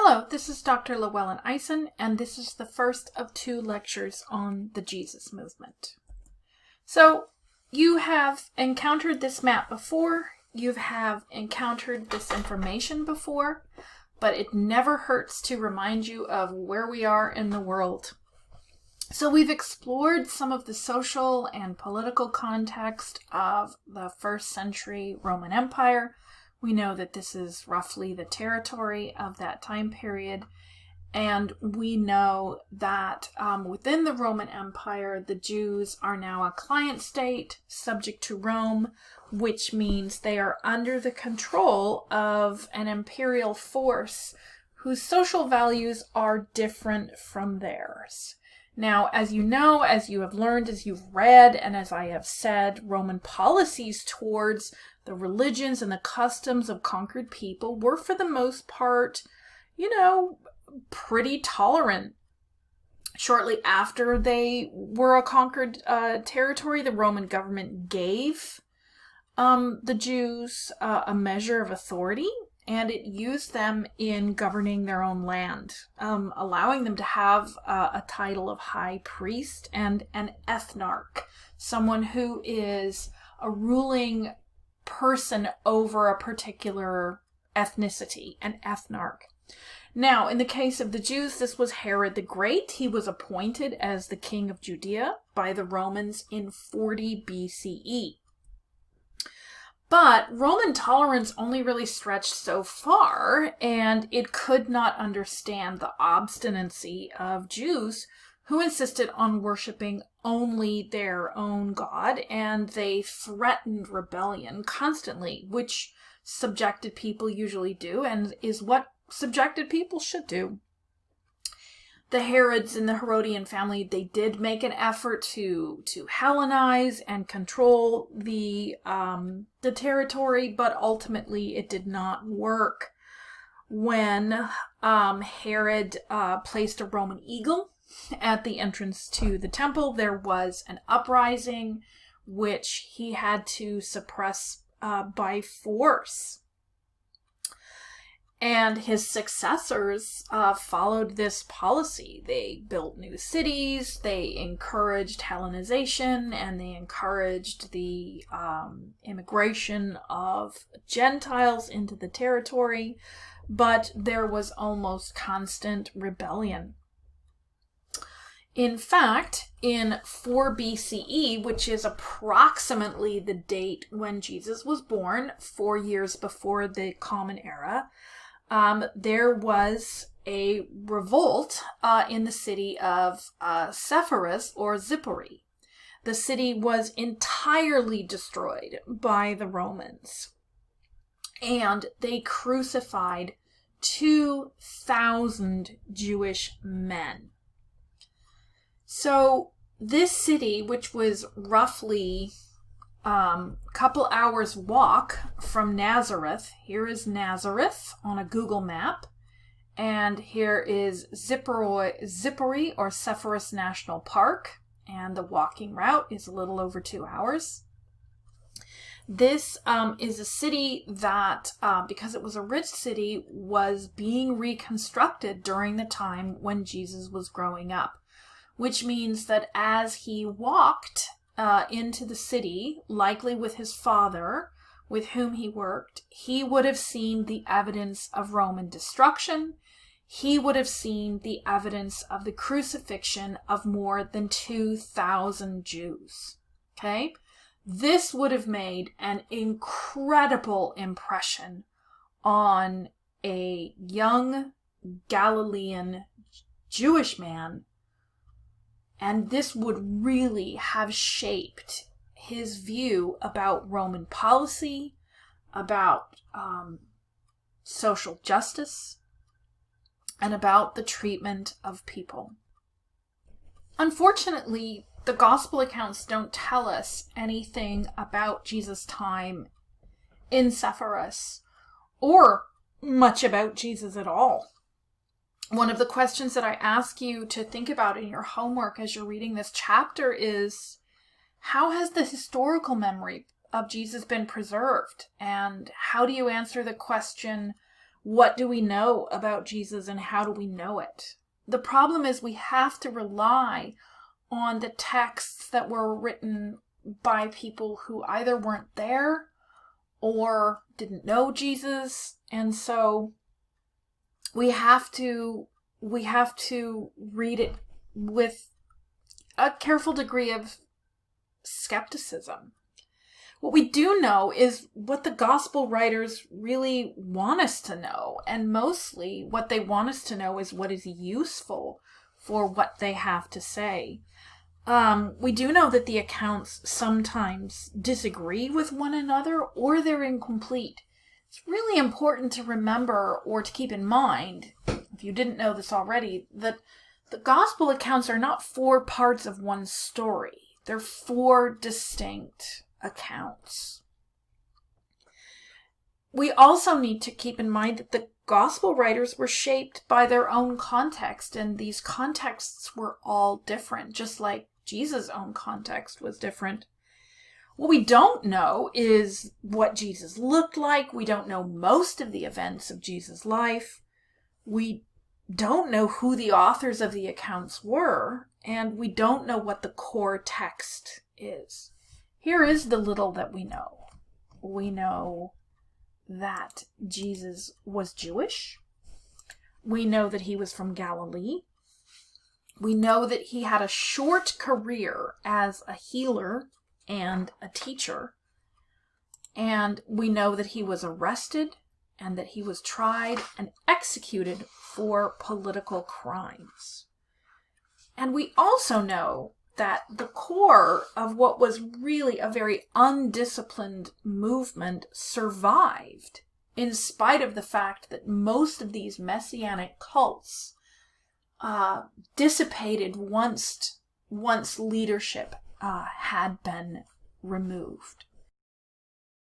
Hello, this is Dr. Llewellyn Eisen, and this is the first of 2 lectures on the Jesus movement. So, you have encountered this map before, you have encountered this information before, but it never hurts to remind you of where we are in the world. So we've explored some of the social and political context of the 1st century Roman Empire. We know that this is roughly the territory of that time period, and we know that within the Roman Empire, the Jews are now a client state subject to Rome, which means they are under the control of an imperial force whose social values are different from theirs. Now, as you know, as you have learned, as you've read, and as I have said, Roman policies towards the religions and the customs of conquered people were, for the most part, pretty tolerant. Shortly after they were a conquered territory, the Roman government gave the Jews a measure of authority, and it used them in governing their own land, allowing them to have a title of high priest and an ethnarch, someone who is a ruling person over a particular ethnicity, an ethnarch. Now, in the case of the Jews, this was Herod the Great. He was appointed as the king of Judea by the Romans in 40 BCE. But Roman tolerance only really stretched so far, and it could not understand the obstinacy of Jews who insisted on worshiping only their own God, and they threatened rebellion constantly, which subjected people usually do, and is what subjected people should do. The Herods and the Herodian family, they did make an effort to Hellenize and control the territory, but ultimately it did not work. When Herod placed a Roman eagle at the entrance to the temple, there was an uprising which he had to suppress by force. And his successors followed this policy. They built new cities, they encouraged Hellenization, and they encouraged the immigration of Gentiles into the territory, but there was almost constant rebellion. In fact, in 4 BCE, which is approximately the date when Jesus was born, 4 years before the Common Era, there was a revolt in the city of Sepphoris or Zipori. The city was entirely destroyed by the Romans, and they crucified 2,000 Jewish men. So this city, which was roughly couple hours walk from Nazareth. Here is Nazareth on a Google map, and here is Zipori or Sepphoris National Park, and the walking route is a little over 2 hours. This is a city that, because it was a rich city, was being reconstructed during the time when Jesus was growing up, which means that as he walked into the city, likely with his father, with whom he worked, he would have seen the evidence of Roman destruction. He would have seen the evidence of the crucifixion of more than 2,000 Jews. Okay? This would have made an incredible impression on a young Galilean Jewish man, and this would really have shaped his view about Roman policy, about social justice, and about the treatment of people. Unfortunately, the gospel accounts don't tell us anything about Jesus' time in Sepphoris, or much about Jesus at all. One of the questions that I ask you to think about in your homework as you're reading this chapter is, how has the historical memory of Jesus been preserved? And how do you answer the question, What do we know about Jesus and how do we know it? The problem is we have to rely on the texts that were written by people who either weren't there or didn't know Jesus. And so we have to read it with a careful degree of skepticism. What we do know is what the gospel writers really want us to know, and mostly what they want us to know is what is useful for what they have to say. We do know that the accounts sometimes disagree with one another or they're incomplete. It's really important to remember or to keep in mind, if you didn't know this already, that the gospel accounts are not 4 parts of one story. They're 4 distinct accounts. We also need to keep in mind that the gospel writers were shaped by their own context, and these contexts were all different, just like Jesus' own context was different. What we don't know is what Jesus looked like. We don't know most of the events of Jesus' life. We don't know who the authors of the accounts were, and we don't know what the core text is. Here is the little that we know. We know that Jesus was Jewish. We know that he was from Galilee. We know that he had a short career as a healer and a teacher. And we know that he was arrested and that he was tried and executed for political crimes. And we also know that the core of what was really a very undisciplined movement survived, in spite of the fact that most of these messianic cults dissipated once leadership had been removed.